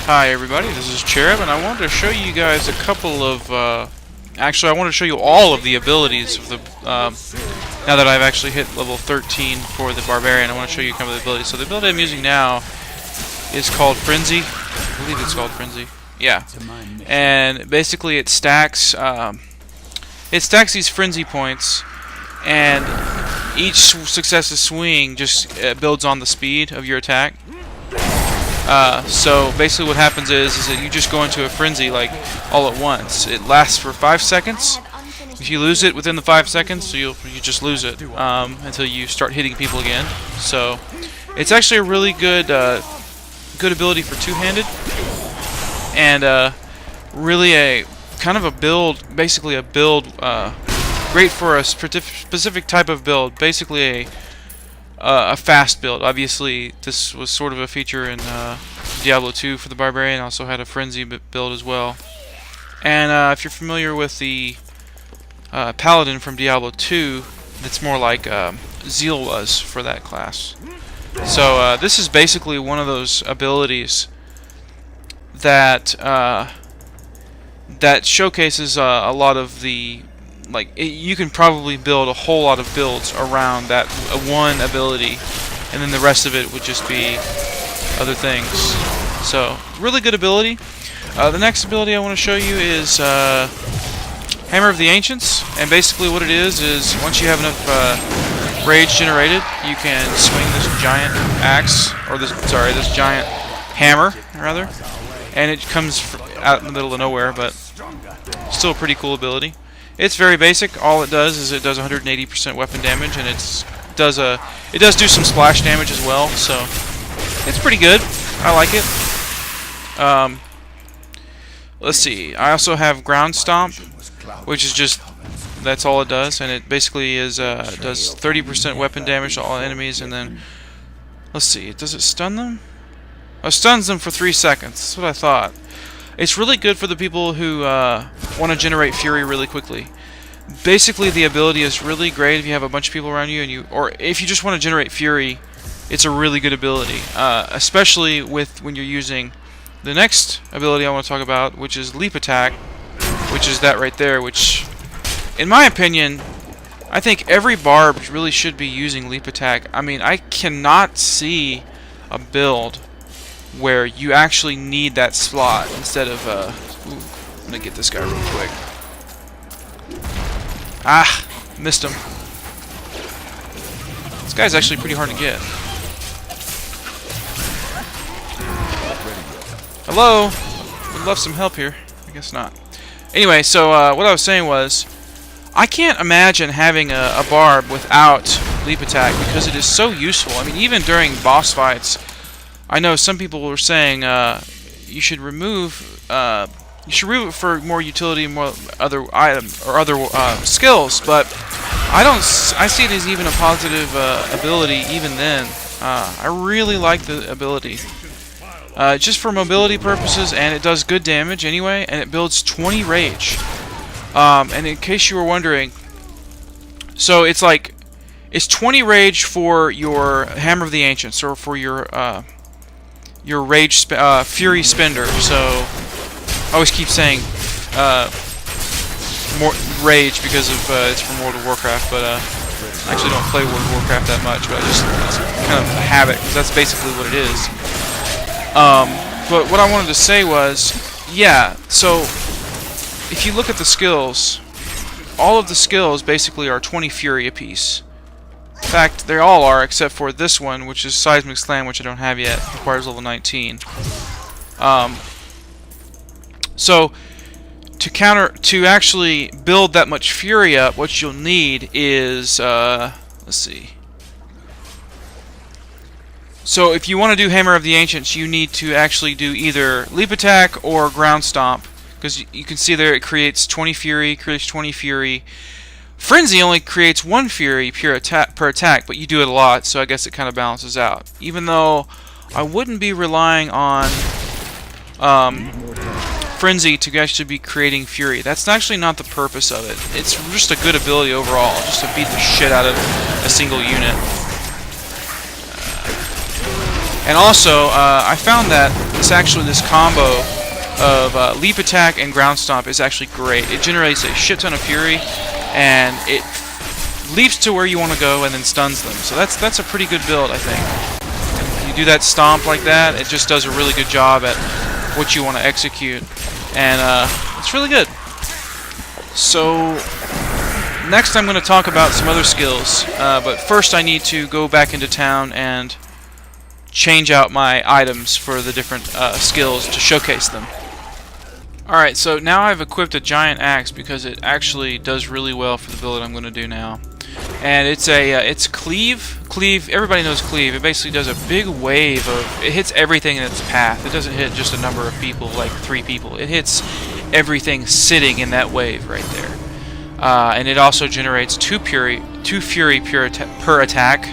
Hi everybody, this is Cherub, and I wanted to show you guys a couple of, actually I want to show you all of the abilities of the, now that I've actually hit level 13 for the Barbarian. I want to show you kind of the abilities. So the ability I'm using now is called Frenzy. I believe it's called Frenzy. Yeah. And basically it stacks these Frenzy points, and each successive swing just builds on the speed of your attack. So basically what happens is that you just go into a frenzy like all at once. It lasts for 5 seconds. If you lose it within the 5 seconds, so you just lose it until you start hitting people again. So it's actually a really good good ability for two-handed, and really a kind of a build, basically a build great for a specific type of build, basically a fast build. Obviously, this was sort of a feature in Diablo 2 for the Barbarian. Also had a Frenzy build as well. And if you're familiar with the Paladin from Diablo 2, it's more like Zeal was for that class. So this is basically one of those abilities that that showcases a lot of the, you can probably build a whole lot of builds around that one ability, and then the rest of it would just be other things. So, really good ability. The next ability I want to show you is Hammer of the Ancients, and basically what it is once you have enough rage generated, you can swing this giant axe, or this giant hammer, rather, and it comes out in the middle of nowhere, but still a pretty cool ability. It's very basic. All it does is it does 180% weapon damage, and it does do some splash damage as well. So it's pretty good. I like it. Let's see. I also have Ground Stomp, which is just, that's all it does, and it basically is does 30% weapon damage to all enemies, and then let's see. Does it stun them? It stuns them for 3 seconds. That's what I thought. It's really good for the people who want to generate fury really quickly. Basically, the ability is really great if you have a bunch of people around you, or if you just want to generate fury. It's a really good ability, especially when you're using the next ability I want to talk about, which is Leap Attack, which is that right there. Which, in my opinion, I think every Barb really should be using Leap Attack. I mean, I cannot see a build where you actually need that slot instead of ooh, I'm gonna get this guy real quick. Ah, missed him. This guy's actually pretty hard to get. Hello? Would love some help here. I guess not. Anyway, so what I was saying was, I can't imagine having a Barb without Leap Attack because it is so useful. I mean, even during boss fights, I know some people were saying you should remove it for more utility, more other items or other skills, but I see it as even a positive ability even then. I really like the ability. Just for mobility purposes, and it does good damage anyway, and it builds 20 rage. And in case you were wondering, so it's 20 rage for your Hammer of the Ancients, or for your rage fury spender. So I always keep saying more rage because of it's from World of Warcraft, but I actually don't play World of Warcraft that much, but it's kind of a habit because that's basically what it is. But what I wanted to say was, yeah, so if you look at the skills, all of the skills basically are 20 fury apiece. In fact, they all are, except for this one, which is Seismic Slam, which I don't have yet. It requires level 19. So to actually build that much fury up, what you'll need is let's see. So if you want to do Hammer of the Ancients, you need to actually do either Leap Attack or Ground Stomp, because you can see there it creates 20 fury, Frenzy only creates 1 fury per attack, but you do it a lot, so I guess it kind of balances out. Even though I wouldn't be relying on Frenzy to actually be creating fury. That's actually not the purpose of it. It's just a good ability overall, just to beat the shit out of a single unit. And also, I found that this combo of leap attack and ground stomp is actually great. It generates a shit ton of fury, and it leaps to where you want to go and then stuns them. So that's a pretty good build, I think. And you do that stomp like that, it just does a really good job at what you want to execute, and it's really good. So next I'm going to talk about some other skills, but first I need to go back into town and change out my items for the different skills to showcase them. Alright, so now I've equipped a giant axe because it actually does really well for the build I'm going to do now. And it's cleave. Cleave, everybody knows cleave. It basically does a big wave of, it hits everything in its path. It doesn't hit just a number of people, like 3 people. It hits everything sitting in that wave right there. And it also generates 2 fury per attack.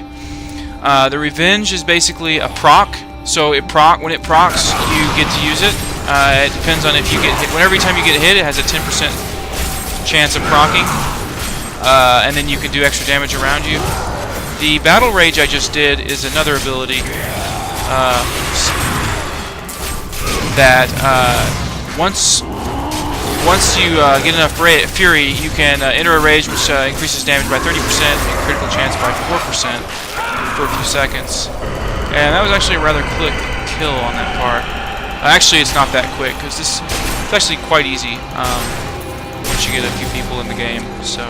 The revenge is basically a proc. So when it procs, you get to use it. It depends on if you get hit. Every time you get hit, it has a 10% chance of proccing. And then you can do extra damage around you. The Battle Rage I just did is another ability that once you get enough fury, you can enter a rage which increases damage by 30% and critical chance by 4% for a few seconds. And that was actually a rather quick kill on that part. Actually, it's not that quick because it's actually quite easy once you get a few people in the game. So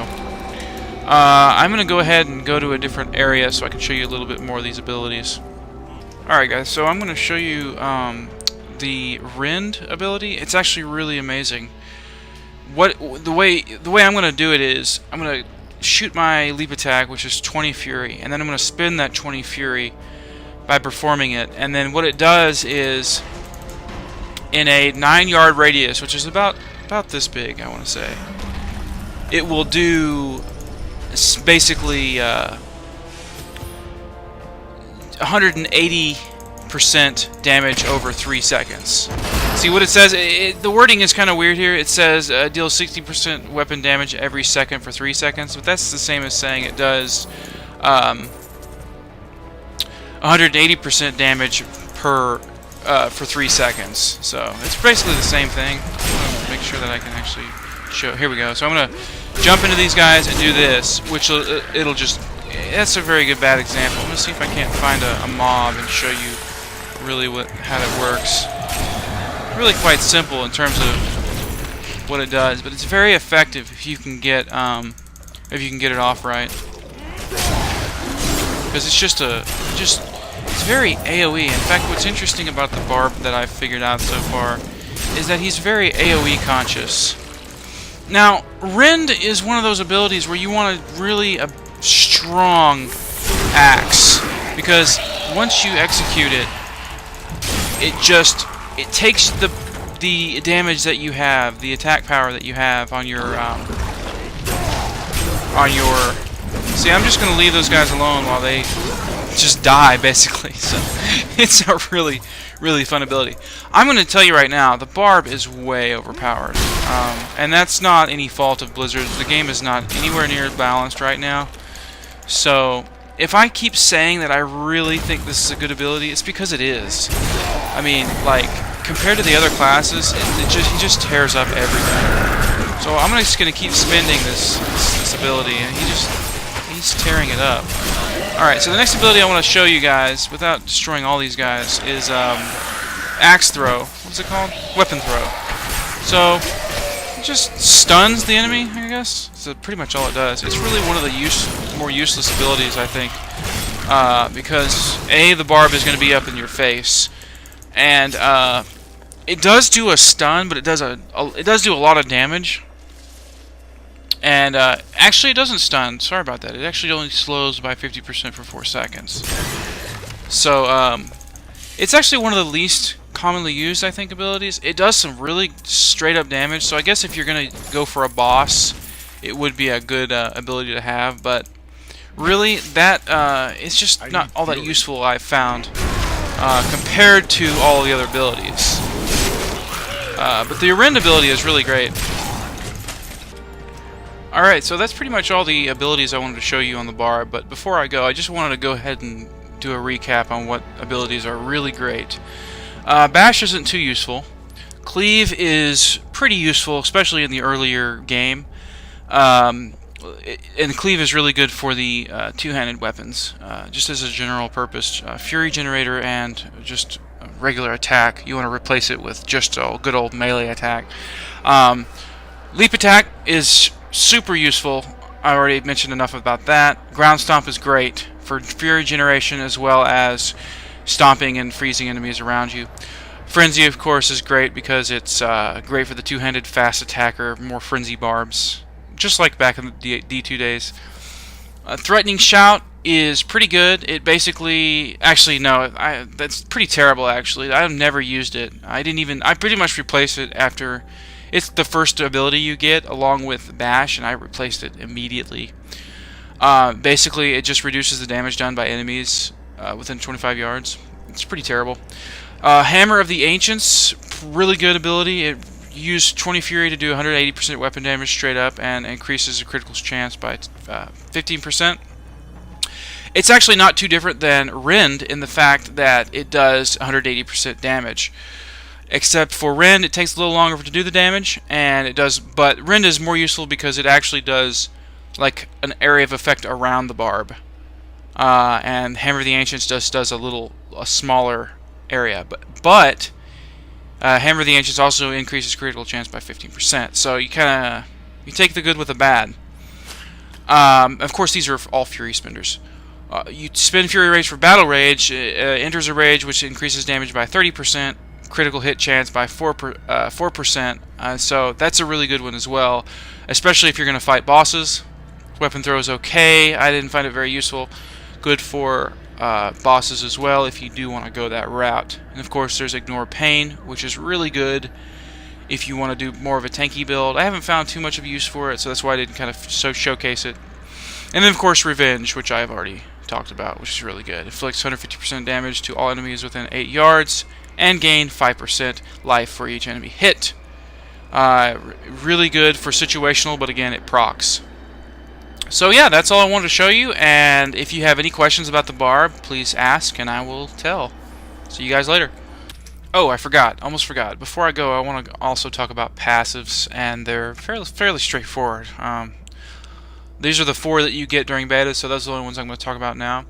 I'm going to go ahead and go to a different area so I can show you a little bit more of these abilities. Alright guys, so I'm going to show you the Rend ability. It's actually really amazing. The way I'm going to do it is I'm going to shoot my leap attack, which is 20 fury, and then I'm going to spin that 20 fury by performing it. And then what it does is, in a 9-yard radius, which is about this big, I want to say, it will do basically 180% damage over 3 seconds. See what it says? The wording is kind of weird here. It says deals 60% weapon damage every second for 3 seconds, but that's the same as saying it does 180% damage for 3 seconds. So it's basically the same thing. I'm gonna make sure that I can actually show. Here we go. So I'm gonna jump into these guys and do this, which it'll just. That's a very good bad example. I'm gonna see if I can't find a mob and show you really how that works. Really quite simple in terms of what it does, but it's very effective if you can get it off right. Because it's it's very AoE. In fact, what's interesting about the Barb that I've figured out so far is that he's very AoE conscious. Now, Rend is one of those abilities where you want really a strong axe, because once you execute it, it takes the damage that you have, the attack power that you have on your See, I'm just gonna leave those guys alone while they just die, basically. So it's a really, really fun ability. I'm gonna tell you right now, the Barb is way overpowered, and that's not any fault of Blizzard. The game is not anywhere near balanced right now. So if I keep saying that I really think this is a good ability, it's because it is. I mean, like, compared to the other classes, he just tears up everything. So I'm just gonna keep spending this ability, and he's tearing it up. Alright, so the next ability I want to show you guys, without destroying all these guys, is axe throw. What's it called? Weapon throw. So it just stuns the enemy, I guess. So pretty much all it does. It's really one of the more useless abilities, I think, because the Barb is going to be up in your face, and it does do a stun, but it does do a lot of damage. And actually, it doesn't stun. Sorry about that. It actually only slows by 50% for 4 seconds. So it's actually one of the least commonly used, I think, abilities. It does some really straight up damage. So I guess if you're gonna go for a boss, it would be a good ability to have. But really, that it's just not all that useful, I've found, compared to all the other abilities. But the Rend ability is really great. Alright, so that's pretty much all the abilities I wanted to show you on the Barb, but before I go, I just wanted to go ahead and do a recap on what abilities are really great. Bash isn't too useful. Cleave is pretty useful, especially in the earlier game. And Cleave is really good for the two-handed weapons, just as a general purpose. Fury Generator and just a regular attack. You want to replace it with just a good old melee attack. Leap Attack is super useful. I already mentioned enough about that. Ground Stomp is great for Fury Generation as well as stomping and freezing enemies around you. Frenzy, of course, is great because it's great for the two-handed fast attacker, more frenzy barbs, just like back in the D2 days. Threatening Shout is pretty good. It basically, actually no, that's pretty terrible. Actually, I've never used it. I pretty much replaced it after. It's the first ability you get along with Bash, and I replaced it immediately. Basically, it just reduces the damage done by enemies within 25 yards. It's pretty terrible. Hammer of the Ancients, really good ability. It used 20 Fury to do 180% weapon damage straight up and increases the critical chance by 15%. It's actually not too different than Rend in the fact that it does 180% damage. Except for Rend, it takes a little longer to do the damage, and it does. But Rend is more useful because it actually does like an area of effect around the Barb, and Hammer of the Ancients just does a smaller area. But Hammer of the Ancients also increases critical chance by 15%. So you take the good with the bad. Of course, these are all Fury spenders. You spend Fury Rage for Battle Rage. Enters a rage which increases damage by 30%. Critical hit chance by 4%. So that's a really good one as well, especially if you're going to fight bosses. Weapon throw is okay. I didn't find it very useful. Good for bosses as well if you do want to go that route. And of course there's Ignore Pain, which is really good if you want to do more of a tanky build. I haven't found too much of use for it, so that's why I didn't kind of showcase it. And then of course Revenge, which I've already talked about, which is really good. Inflicts 150% damage to all enemies within 8 yards and gain 5% life for each enemy hit. Really good for situational, but again it procs. So yeah, that's all I wanted to show you, and if you have any questions about the Barb, please ask and I will tell. See you guys later. Oh, I forgot. Almost forgot. Before I go, I want to also talk about passives, and they're fairly straightforward. These are the 4 that you get during beta, so those are the only ones I'm going to talk about now.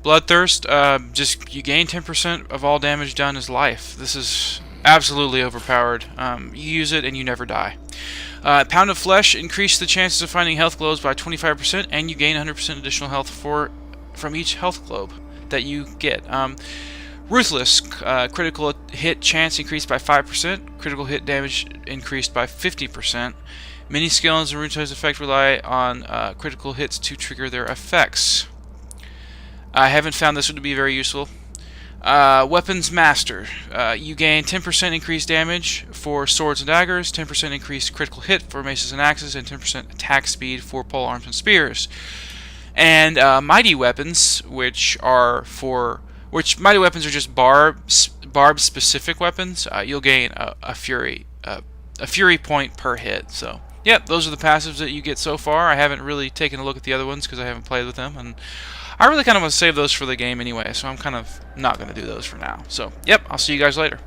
Bloodthirst, just you gain 10% of all damage done as life. This is absolutely overpowered. You use it and you never die. Pound of Flesh, increase the chances of finding health globes by 25%, and you gain 100% additional health from each health globe that you get. Ruthless, critical hit chance increased by 5%, critical hit damage increased by 50%. Many skills and Ruthless effect rely on critical hits to trigger their effects. I haven't found this one to be very useful. Weapons Master. You gain 10% increased damage for swords and daggers, 10% increased critical hit for maces and axes, and 10% attack speed for pole arms and spears. And Mighty Weapons, which Mighty Weapons are just Barb specific weapons. You'll gain a fury point per hit. So yep, those are the passives that you get so far. I haven't really taken a look at the other ones because I haven't played with them, and I really kind of want to save those for the game anyway, so I'm kind of not going to do those for now. So, yep, I'll see you guys later.